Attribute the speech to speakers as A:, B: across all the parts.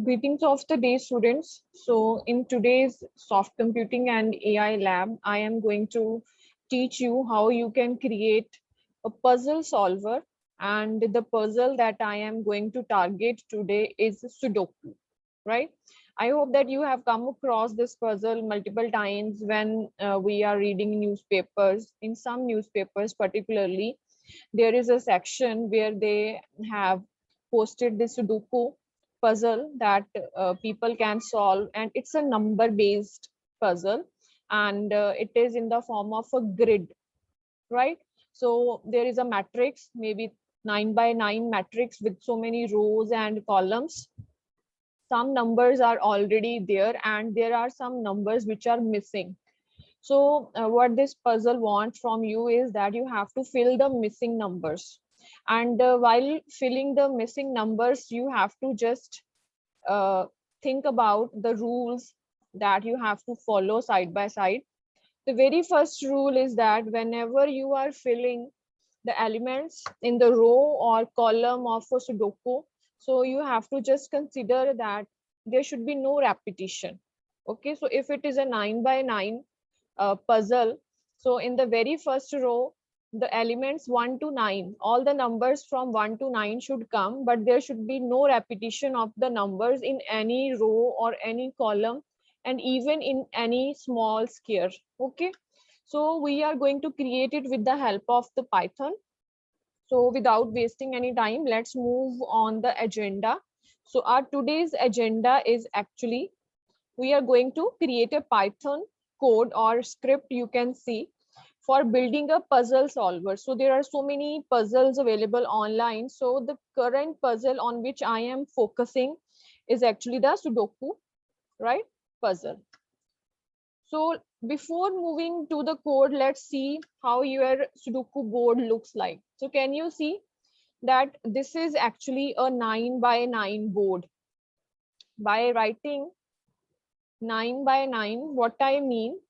A: Greetings of the day, students. So, in today's soft computing and AI lab, I am going to teach you how you can create a puzzle solver. And the puzzle that I am going to target today is Sudoku, right? I hope that you have come across this puzzle multiple times when we are reading newspapers. In some newspapers, particularly, there is a section where they have posted the Sudoku puzzle that people can solve, and it's a number based puzzle, and it is in the form of a grid, right? So there is a matrix, maybe 9 by 9 matrix with so many rows and columns. Some numbers are already there and there are some numbers which are missing. So what this puzzle wants from you is that you have to fill the missing numbers. And while filling the missing numbers, you have to just uh, think about the rules that you have to follow side by side. The very first rule is that whenever you are filling the elements in the row or column of a Sudoku, so you have to just consider that there should be no repetition. Okay, so if it is a 9 by 9 puzzle. So in the very first row, the elements 1 to 9, all the numbers from 1 to 9 should come, but there should be no repetition of the numbers in any row or any column, and even in any small square. Okay. So we are going to create it with the help of the Python. So without wasting any time, let's move on the agenda. So our today's agenda is actually we are going to create a Python code or script, you can see, for building a puzzle solver. So there are so many puzzles available online. So the current puzzle on which I am focusing is actually the Sudoku, right? Puzzle. So before moving to the code, let's see how your Sudoku board looks like. So can you see that this is actually a 9 by 9 board? By writing 9 by 9, what I mean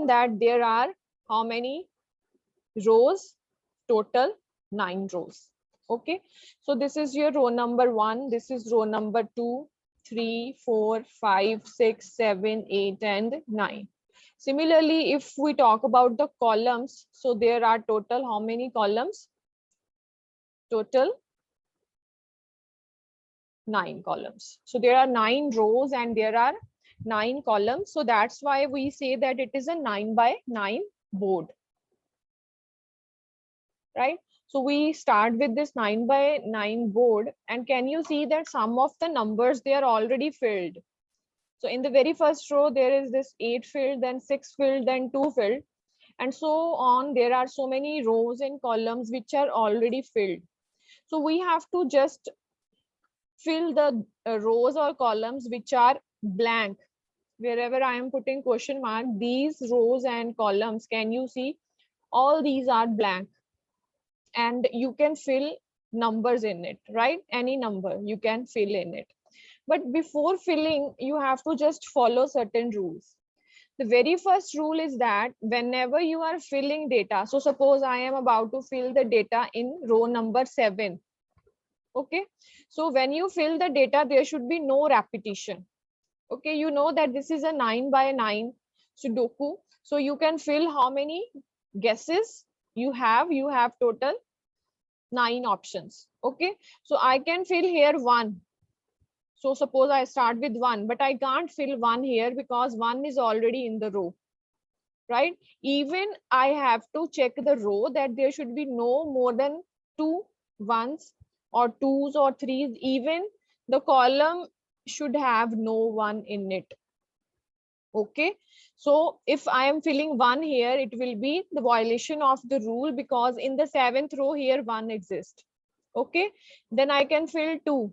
A: that there are how many rows? Total 9 rows. Okay, so this is your row number 1, this is row number 2, 3, 4, 5, 6, 7, 8, and 9. Similarly, if we talk about the columns, so there are total how many columns? Total 9 columns. So there are 9 rows and there are 9 columns. So that's why we say that it is a 9 by 9 board, right? So we start with this 9 by 9 board, and can you see that some of the numbers, they are already filled. So in the very first row, there is this 8 filled, then 6 filled, then 2 filled, and so on. There are so many rows and columns which are already filled. So we have to just fill the rows or columns which are blank. Wherever I am putting question mark, these rows and columns, can you see all these are blank, and you can fill numbers in it, right? Any number you can fill in it. But before filling, you have to just follow certain rules. The very first rule is that whenever you are filling data, so suppose I am about to fill the data in row number 7. Okay, so when you fill the data, there should be no repetition. Okay, you know that this is a 9 by 9 Sudoku. So you can fill how many guesses you have? You have total 9 options. Okay, so I can fill here 1. So suppose I start with 1, but I can't fill 1 here because 1 is already in the row, right? Even I have to check the row that there should be no more than 2 ones or 2s or 3s. Even the column should have no 1 in it. Okay, so if I am filling 1 here, it will be the violation of the rule because in the 7th row here 1 exists. Okay, then I can fill 2.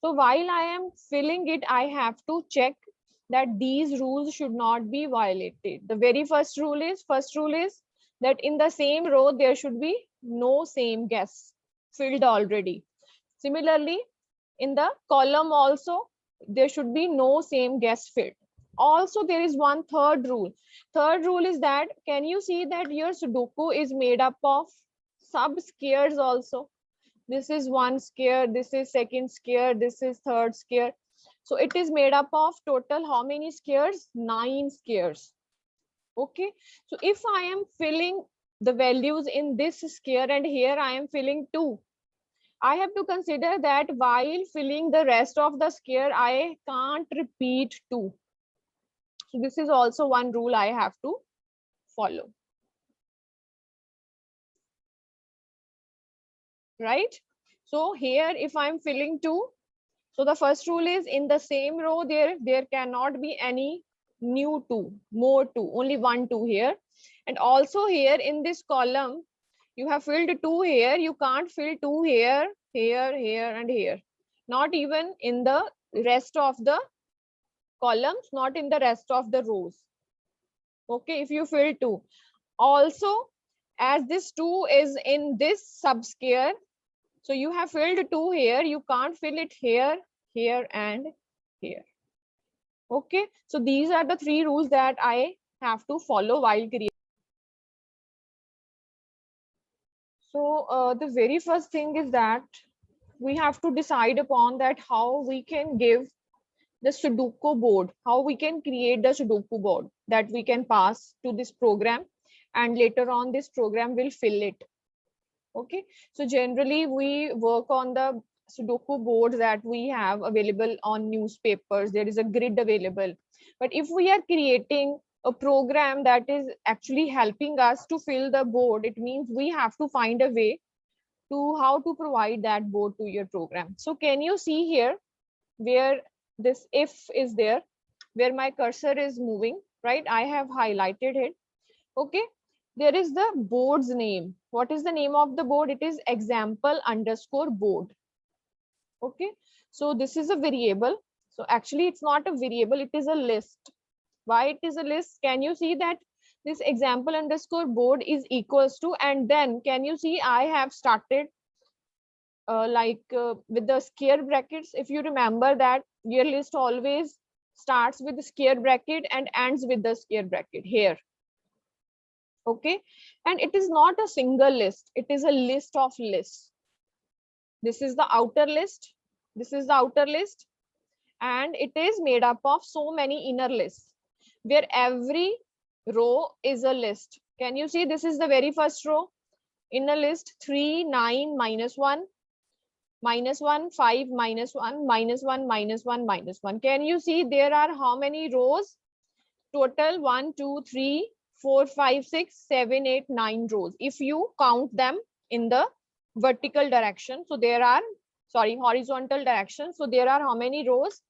A: So while I am filling it, I have to check that these rules should not be violated. The very first rule is that in the same row there should be no same guess filled already. Similarly, in the column also there should be no same guess filled. Also, there is one third rule. Third rule is that, can you see that your Sudoku is made up of sub squares also? This is one square, this is second square, this is third square. So it is made up of total how many squares? 9 squares. Okay, so if I am filling the values in this square and here I am filling 2, I have to consider that while filling the rest of the square, I can't repeat 2. So this is also one rule I have to follow. Right? So here if I'm filling 2, so the first rule is in the same row there cannot be any new 2, more 2, only 1 2 here. And also here in this column, you have filled 2 here, you can't fill 2 here, here and here. Not even in the rest of the columns, not in the rest of the rows. Okay, if you fill 2. Also, as this 2 is in this subsquare, so you have filled 2 here, you can't fill it here, here and here. Okay, so these are the 3 rules that I have to follow while creating. So the very first thing is that we have to decide upon that how we can give the Sudoku board, how we can create the Sudoku board that we can pass to this program, and later on this program will fill it. Okay, so generally we work on the Sudoku boards that we have available on newspapers. There is a grid available. But if we are creating a program that is actually helping us to fill the board, it means we have to find a way to how to provide that board to your program. So can you see here where this if is there, where my cursor is moving, right? I have highlighted it. Okay, there is the board's name. What is the name of the board? It is example underscore board. Okay, so this is a variable. So actually it's not a variable, it is a list. Why it is a list? Can you see that this example underscore board is equals to, and then can you see I have started with the square brackets. If you remember that your list always starts with the square bracket and ends with the square bracket here. Okay, and it is not a single list, it is a list of lists. This is the outer list, this is the outer list, and it is made up of so many inner lists where every row is a list. Can you see this is the very first row? Inner list 3 9 -1 -1 5 -1 -1 -1 -1. Can you see there are how many rows? Total 1 2 3 4 5 6 7 8 9 rows if you count them in the vertical direction. So there are, sorry, horizontal direction. So there are how many rows?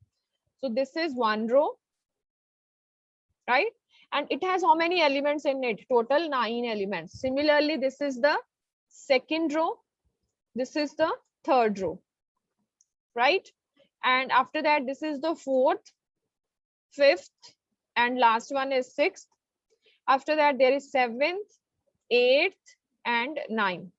A: So this is one row, right? And it has how many elements in it? Total 9 elements. Similarly, this is the second row, this is the third row, right? And after that, this is the fourth, fifth, and last one is sixth. After that, there is seventh, eighth, and ninth.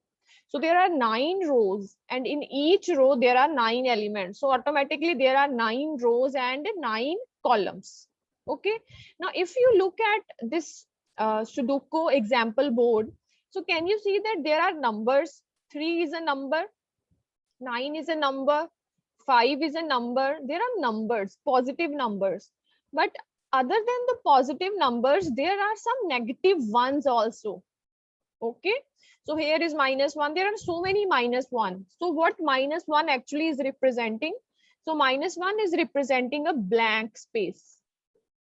A: So there are 9 rows, and in each row there are 9 elements. So automatically there are 9 rows and 9 columns. Okay. Now, if you look at this Sudoku example board, so can you see that there are numbers? 3 is a number, 9 is a number, 5 is a number. There are numbers, positive numbers. But other than the positive numbers, there are some negative ones also. Okay, so here is -1. There are so many -1. So what -1 actually is representing? So -1 is representing a blank space.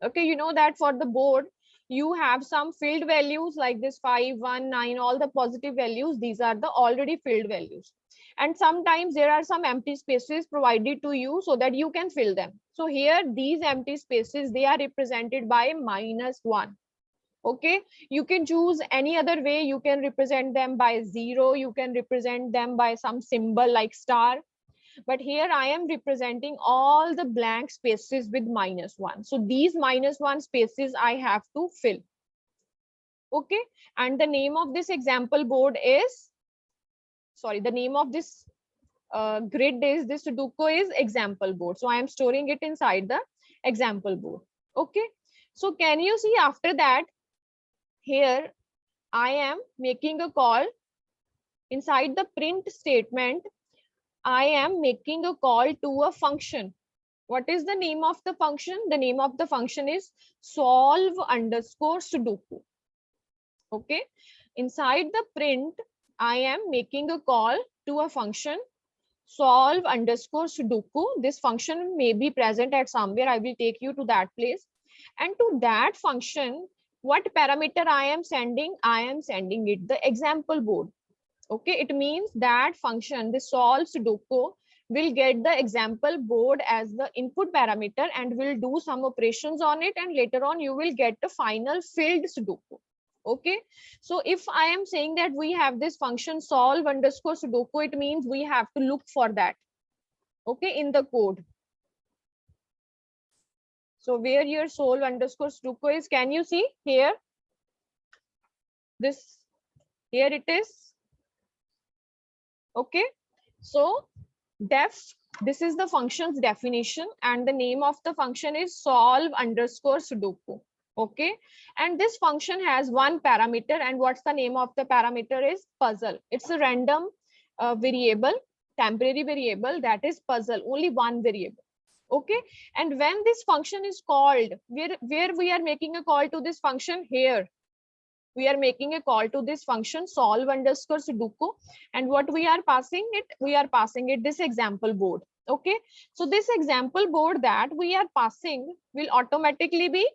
A: Okay, you know that for the board you have some filled values like this 5 1 9, all the positive values, these are the already filled values. And sometimes there are some empty spaces provided to you so that you can fill them. So here these empty spaces, they are represented by -1. Okay, you can choose any other way. You can represent them by 0, you can represent them by some symbol like star, but here I am representing all the blank spaces with -1. So these -1 spaces I have to fill. Okay, and the name of this example board is, sorry, the name of this grid is, this Sudoku is example board. So I am storing it inside the example board. Okay, so can you see after that, here I am making a call inside the print statement. I am making a call to a function. What is the name of the function? The name of the function is solve underscore Sudoku. Okay. Inside the print, I am making a call to a function solve underscore Sudoku. This function may be present at somewhere. I will take you to that place. And to that function, what parameter I am sending? I am sending it the example board. Okay, it means that function, the solve Sudoku, will get the example board as the input parameter and will do some operations on it, and later on you will get the final filled Sudoku. Okay, so if I am saying that we have this function solve underscore Sudoku, it means we have to look for that, okay, in the code. So where your solve underscore Sudoku is, can you see here? This, here it is. Okay, so this is the function's definition, and the name of the function is solve underscore Sudoku. Okay, and this function has one parameter, and what's the name of the parameter is puzzle. It's a random variable, temporary variable, that is puzzle, only one variable. Okay, and when this function is called, where we are making a call to this function, here we are making a call to this function solve underscore Sudoku, and what we are passing it, we are passing it this example board. Okay, so this example board that we are passing will automatically be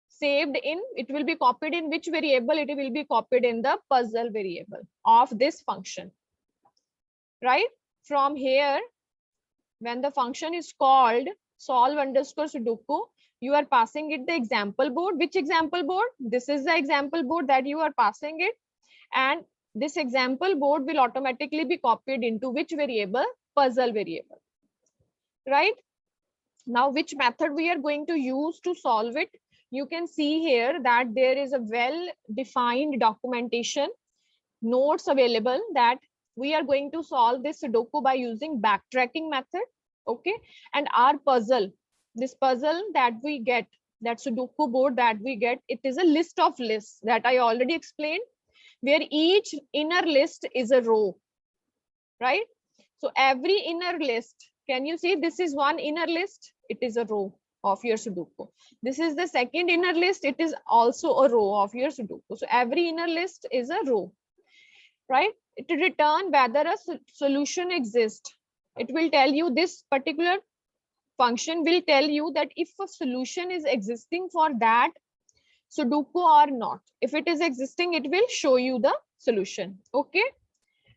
A: saved in, it will be copied in which variable? It will be copied in the puzzle variable of this function, right? From here, when the function is called solve underscore Sudoku, you are passing it the example board. Which example board? This is the example board that you are passing it, and this example board will automatically be copied into which variable? Puzzle variable, right? Now, which method we are going to use to solve it? You can see here that there is a well-defined documentation, notes available, that we are going to solve this Sudoku by using backtracking method. Okay, and our puzzle, this puzzle that we get, that Sudoku board that we get, it is a list of lists that I already explained, where each inner list is a row, right? So every inner list, can you see this is one inner list? It is a row of your Sudoku. This is the second inner list. It is also a row of your Sudoku. So every inner list is a row, right? It will return whether a solution exists. It will tell you, this particular function will tell you that if a solution is existing for that Sudoku or not. If it is existing, it will show you the solution. Okay,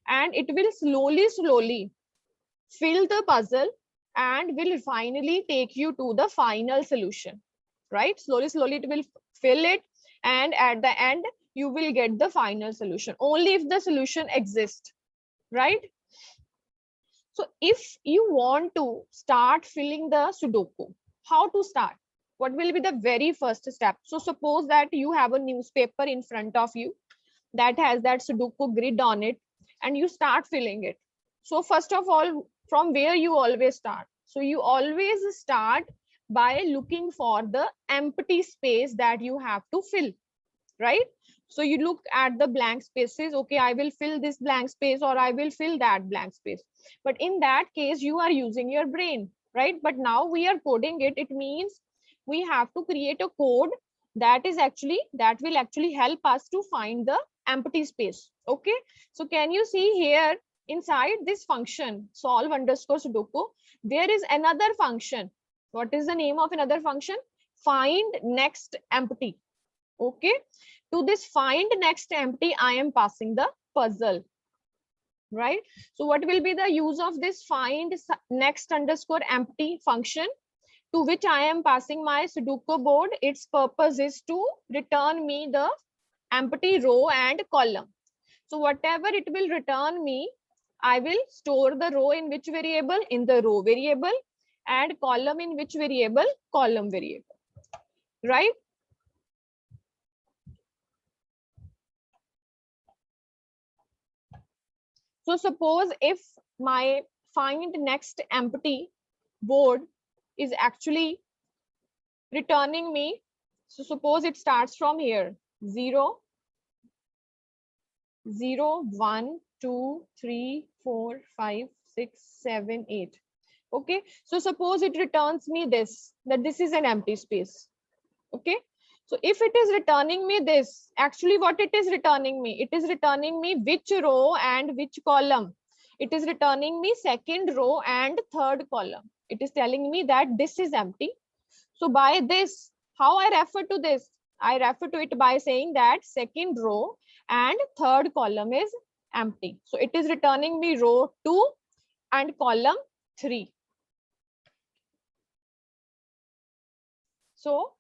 A: and it will slowly fill the puzzle and will finally take you to the final solution, right? Slowly it will fill it, and at the end you will get the final solution only if the solution exists, right? So if you want to start filling the Sudoku, how to start? What will be the very first step? So suppose that you have a newspaper in front of you that has that Sudoku grid on it, and you start filling it. So first of all, from where you always start? So you always start by looking for the empty space that you have to fill, right? So you look at the blank spaces. Okay, I will fill this blank space, or I will fill that blank space. But in that case, you are using your brain, right? But now we are coding it. It means we have to create a code that will actually help us to find the empty space. Okay, so can you see here inside this function solve underscore Sudoku, there is another function. What is the name of another function? Find next empty. Okay, to this find next empty, I am passing the puzzle, right? So what will be the use of this find next underscore empty function, to which I am passing my Sudoku board? Its purpose is to return me the empty row and column. So whatever it will return me, I will store the row in which variable? In the row variable, and column in which variable? Column variable, right? So suppose if my find next empty board is actually returning me, so suppose it starts from here 0, 0, 1, 2, 3, 4, 5, 6, 7, 8. Okay, so suppose it returns me this, that this is an empty space. Okay, so if it is returning me this, actually what it is returning me, it is returning me which row and which column. It is returning me second row and third column. It is telling me that this is empty. So by this, how I refer to this? I refer to it by saying that second row and third column is empty. So it is returning me row 2 and column 3. So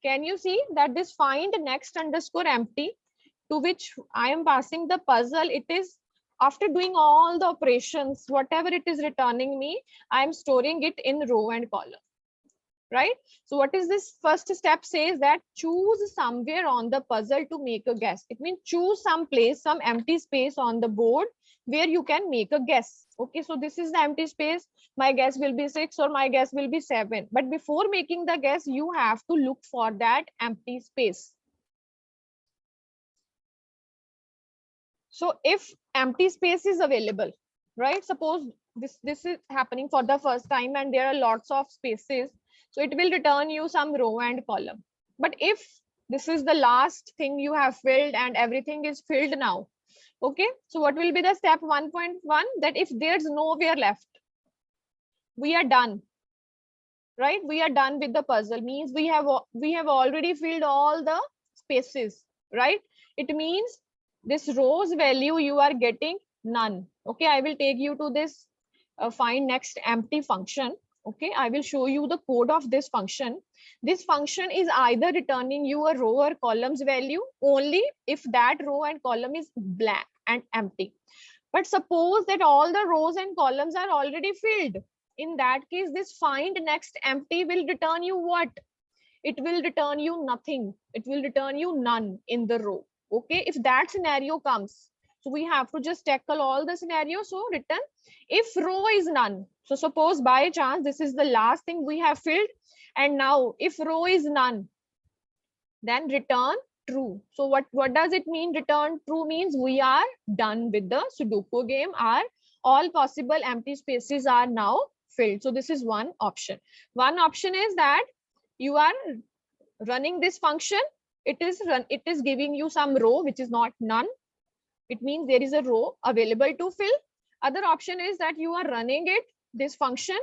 A: can you see that this find next underscore empty, to which I am passing the puzzle, it is after doing all the operations, whatever it is returning me, I am storing it in row and column, right? So what is this first step says that choose somewhere on the puzzle to make a guess. It means choose some place, some empty space on the board where you can make a guess. Okay, so this is the empty space. My guess will be 6 or my guess will be 7. But before making the guess, you have to look for that empty space. So if empty space is available, right? Suppose this is happening for the first time and there are lots of spaces. So it will return you some row and column. But if this is the last thing you have filled and everything is filled now, okay, so what will be the step 1.1? That if there's nowhere left, we are done, right? We are done with the puzzle, means we have already filled all the spaces, right? It means this row's value you are getting none. Okay, I will take you to this find next empty function. Okay, I will show you the code of this function. This function is either returning you a row or columns value only if that row and column is blank and empty. But suppose that all the rows and columns are already filled. In that case, this find next empty will return you what? It will return you nothing. It will return you none in the row. Okay, if that scenario comes, so we have to just tackle all the scenarios. So return if row is none. So suppose by chance this is the last thing we have filled, and now if row is none, then return true. So what does it mean? Return true means we are done with the Sudoku game. All possible empty spaces are now filled. So this is one option. One option is that you are running this function. It is giving you some row which is not none. It means there is a row available to fill. Other option is that you are running this function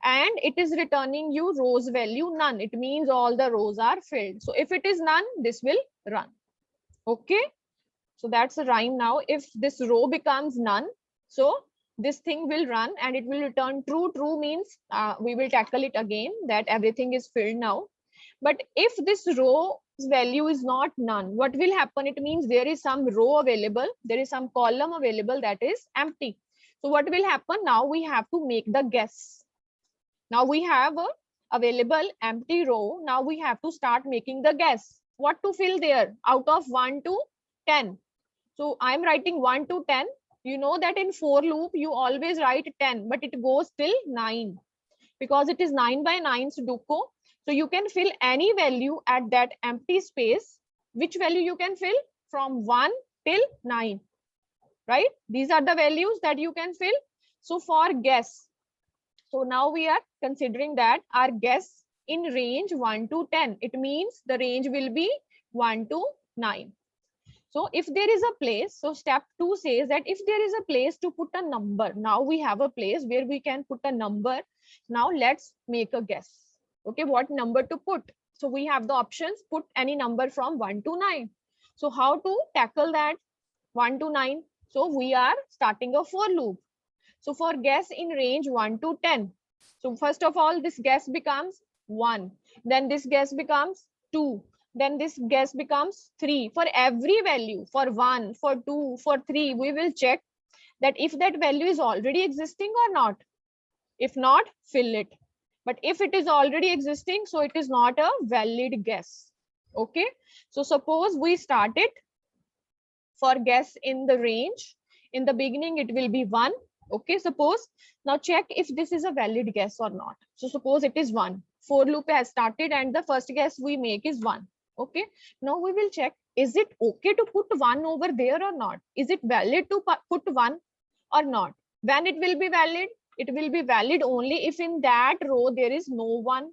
A: and it is returning you rows value none. It means all the rows are filled. So if it is none, this will run. Okay, so that's the rhyme. Now if this row becomes none, so this thing will run and it will return true. True means we will tackle it again, that everything is filled now. But if this row value is not none, what will happen? It means there is some row available, there is some column available that is empty. So what will happen? Now we have to make the guess. Now we have a available empty row. Now we have to start making the guess. What to fill there out of 1 to 10? So I'm writing 1 to 10. You know that in for loop, you always write 10, but it goes till 9 because it is 9 by 9 Sudoku. So you can fill any value at that empty space. Which value you can fill? From 1 till 9, right? These are the values that you can fill. So for guess, so now we are considering that our guess in range 1 to 10. It means the range will be 1 to 9. So if there is a place, so step 2 says that if there is a place to put a number, now we have a place where we can put a number. Now let's make a guess. Okay, what number to put? So we have the options, put any number from 1 to 9. So how to tackle that 1 to 9? So we are starting a for loop. So for guess in range 1 to 10. So first of all, this guess becomes 1. Then this guess becomes 2. Then this guess becomes 3. For every value, for 1, for 2, for 3, we will check that if that value is already existing or not. If not, fill it. But if it is already existing, so it is not a valid guess. Okay. So suppose we start it for guess in the range. In the beginning, it will be 1. Okay, suppose now check if this is a valid guess or not. So suppose it is 1. For loop has started and the first guess we make is 1. Okay, now we will check is it okay to put 1 over there or not? Is it valid to put 1 or not? When it will be valid? It will be valid only if in that row there is no 1,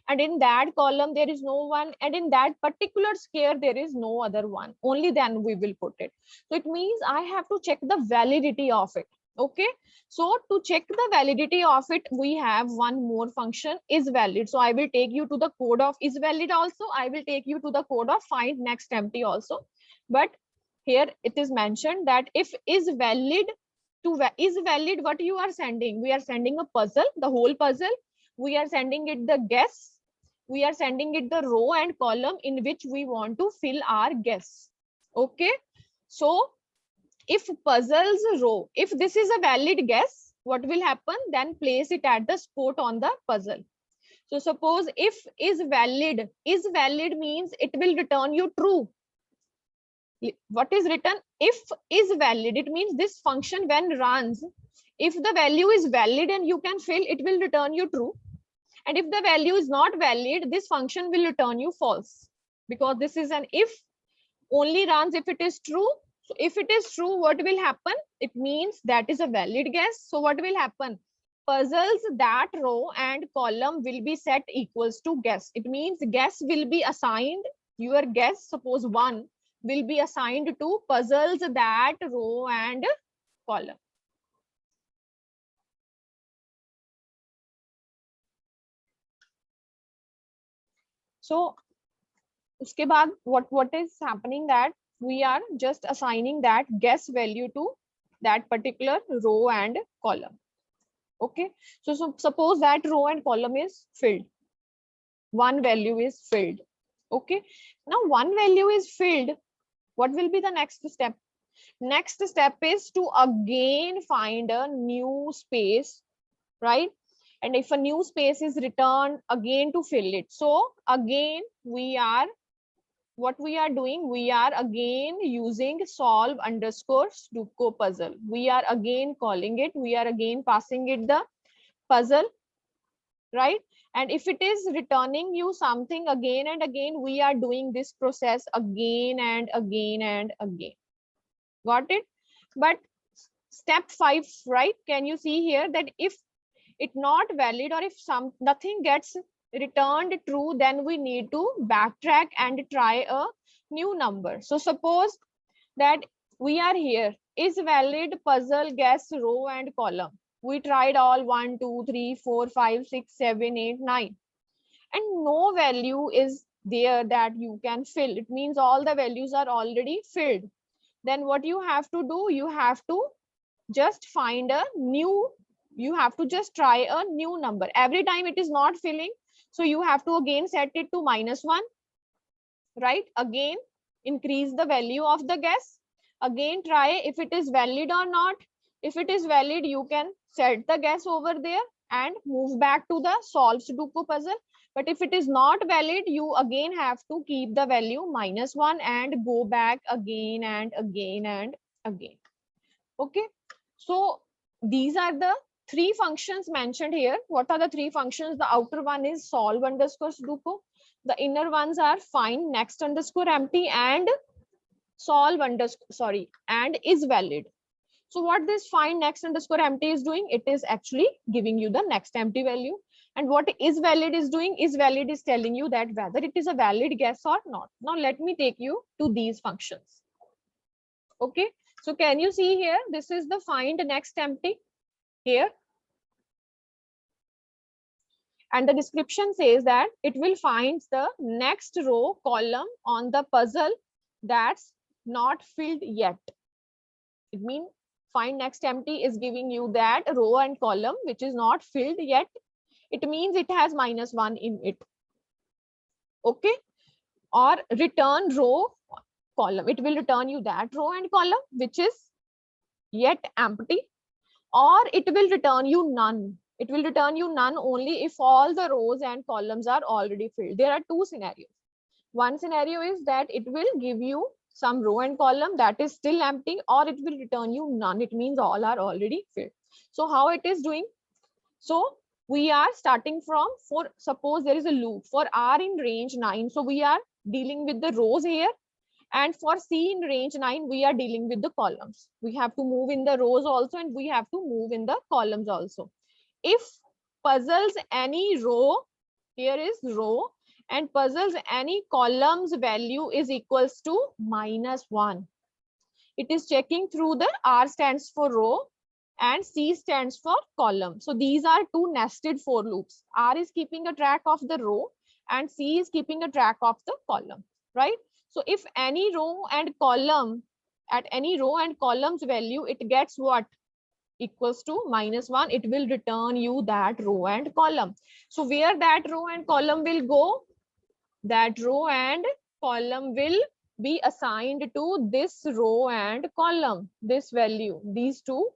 A: and in that column there is no 1, and in that particular square there is no other 1. Only then we will put it. So it means I have to check the validity of it. Okay, so to check the validity of it, we have one more function, is valid. So I will take you to the code of is valid also. I will take you to the code of find next empty also. But here it is mentioned that if is valid, to is valid, what you are sending? We are sending a puzzle, the whole puzzle. We are sending it the guess. We are sending it the row and column in which we want to fill our guess. Okay, so if puzzles row, if this is a valid guess, what will happen? Then place it at the spot on the puzzle. So suppose if is valid means it will return you true. What is written? If is valid, it means this function when runs, if the value is valid and you can fill, it will return you true. And if the value is not valid, this function will return you false, because this is an if, only runs if it is true. So if it is true, what will happen? It means that is a valid guess. So what will happen? Puzzles that row and column will be set equals to guess. It means guess will be assigned, your guess, suppose 1, will be assigned to puzzles that row and column. So uske baad what is happening, that we are just assigning that guess value to that particular row and column. Okay, so suppose that row and column is filled, one value is filled. Okay, now one value is filled, what will be the next step? Next step is to again find a new space, right? And if a new space is returned, again to fill it. So again what we are doing, we are again using solve underscore Sudoku puzzle. We are again calling it, we are again passing it the puzzle, right? And if it is returning you something again and again, we are doing this process again and again and again. Got it? But step 5, right? Can you see here that if it not valid, or if nothing gets returned true, then we need to backtrack and try a new number. So suppose that we are here, is valid puzzle guess row and column. We tried all 1, 2, 3, 4, 5, 6, 7, 8, 9, and no value is there that you can fill. It means all the values are already filled. Then what you have to do, you have to just find a new, you have to just try a new number. Every time it is not filling, so you have to again set it to -1, right? Again increase the value of the guess, again try if it is valid or not. If it is valid, you can set the guess over there and move back to the solve Sudoku puzzle. But if it is not valid, you again have to keep the value -1 and go back again and again and again. Okay, so these are the 3 functions mentioned here. What are the 3 functions? The outer one is solve underscore Sudoku. The inner ones are find next underscore empty and solve underscore, and is valid. So what this find next underscore empty is doing, it is actually giving you the next empty value. And what is valid is doing, is valid is telling you that whether it is a valid guess or not. Now let me take you to these functions. Okay, so can you see here, this is the find next empty here. And the description says that it will find the next row column on the puzzle that's not filled yet. It means find next empty is giving you that row and column which is not filled yet. It means it has -1 in it. Okay, or return row column, it will return you that row and column which is yet empty, or it will return you none. It will return you none only if all the rows and columns are already filled. There are 2 scenarios. One scenario is that it will give you some row and column that is still empty, or it will return you none. It means all are already filled. So how it is doing? So we are starting from, suppose there is a loop for r in range 9. So we are dealing with the rows here, And for C in range 9, we are dealing with the columns. We have to move in the rows also, and we have to move in the columns also. If puzzles any row, here is row, and puzzles any columns value is equals to -1. It is checking through the R stands for row and C stands for column. So these are two nested for loops. R is keeping a track of the row and C is keeping a track of the column, right? So if any row and column, at any row and columns value, it gets what? Equals to -1, it will return you that row and column. So where that row and column will go? That row and column will be assigned to this row and column, this value. These two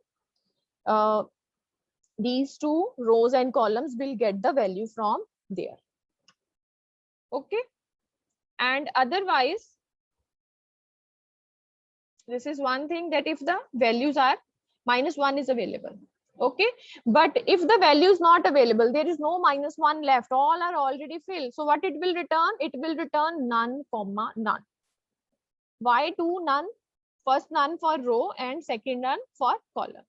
A: rows and columns will get the value from there. Okay. And otherwise, this is one thing, that if the values are -1 is available. Okay. But if the value is not available, there is no -1 left, all are already filled. So what it will return? It will return none, comma, none. Why two none? First none for row and second none for column,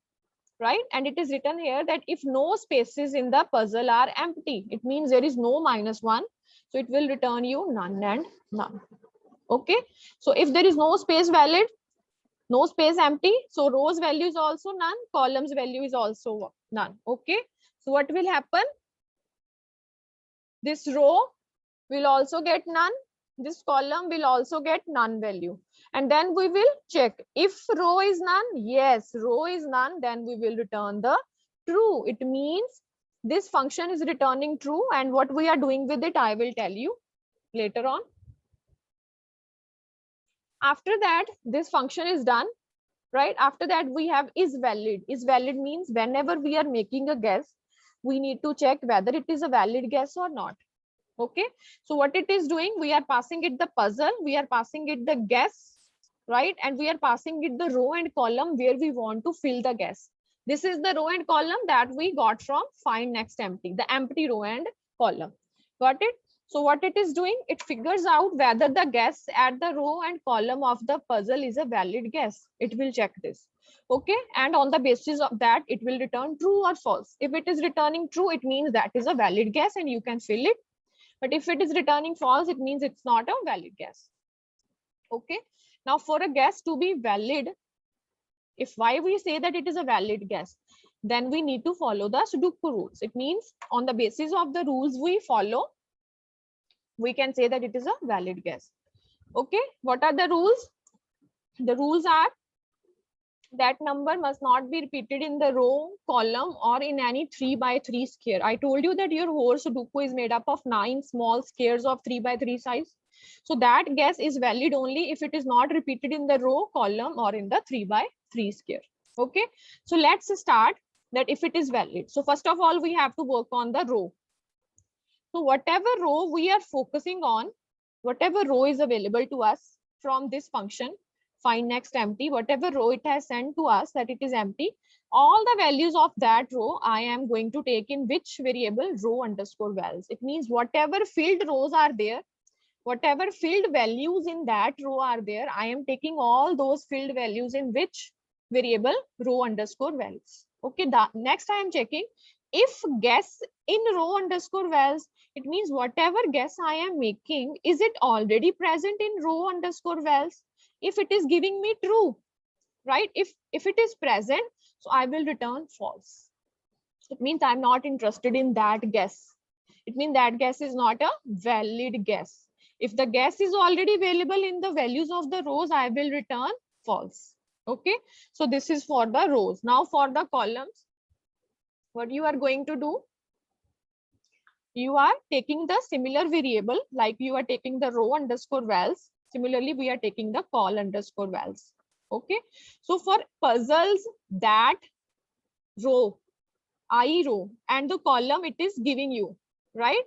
A: right? And it is written here that if no spaces in the puzzle are empty, it means there is no -1. So it will return you none and none. Okay. So if there is no space valid, no space empty, so rows value is also none, columns value is also none. Okay. So what will happen? This row will also get none. This column will also get none value. And then we will check if row is none. Yes, row is none. Then we will return the true. It means this function is returning true. And what we are doing with it, I will tell you later on. After that, this function is done, right? After that, we have is valid. Is valid means whenever we are making a guess, we need to check whether it is a valid guess or not. Okay. So what it is doing, we are passing it the puzzle, we are passing it the guess, right? And we are passing it the row and column where we want to fill the guess. This is the row and column that we got from find next empty, the empty row and column. Got it? So what it is doing, it figures out whether the guess at the row and column of the puzzle is a valid guess. It will check this. Okay. And on the basis of that, it will return true or false. If it is returning true, it means that is a valid guess and you can fill it. But if it is returning false, it means it's not a valid guess. Okay. Now for a guess to be valid, if why we say that it is a valid guess, then we need to follow the Sudoku rules. It means on the basis of the rules we follow, we can say that it is a valid guess. Okay. What are the rules? The rules are that number must not be repeated in the row, column, or in any 3x3 square. I told you that your whole Sudoku is made up of 9 small squares of 3x3 size. So that guess is valid only if it is not repeated in the row, column, or in the 3x3 square. Okay. So let's start that if it is valid. So first of all, we have to work on the row. So whatever row we are focusing on, whatever row is available to us from this function, find next empty, whatever row it has sent to us that it is empty, all the values of that row I am going to take in which variable? Row underscore vals. It means whatever filled rows are there, whatever filled values in that row are there, I am taking all those filled values in which variable? Row underscore vals. Okay. Next I am checking if guess in row underscore vals, it means whatever guess I am making, is it already present in row underscore vals? If it is giving me true, right? If it is present, so I will return false. It means I'm not interested in that guess. It means that guess is not a valid guess. If the guess is already available in the values of the rows, I will return false. Okay. So this is for the rows. Now for the columns, what you are going to do? You are taking the similar variable, like you are taking the row underscore vals. Similarly, we are taking the col underscore vals. Okay. So for puzzles, that row, I row, and the column it is giving you, right?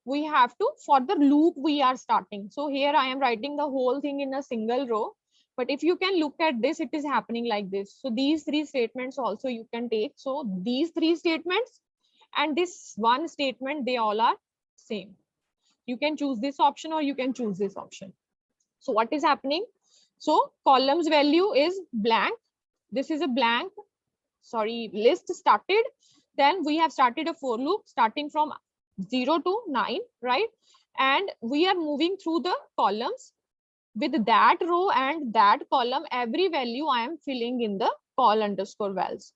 A: We have to, for the loop we are starting. So here I am writing the whole thing in a single row. But if you can look at this, it is happening like this. So these three statements also you can take. So these three statements and this one statement, they all are same. You can choose this option or you can choose this option. So what is happening? So columns value is blank. This is a blank, list started. Then we have started a for loop starting from 0 to 9, right? And we are moving through the columns. With that row and that column, every value I am filling in the call underscore vals.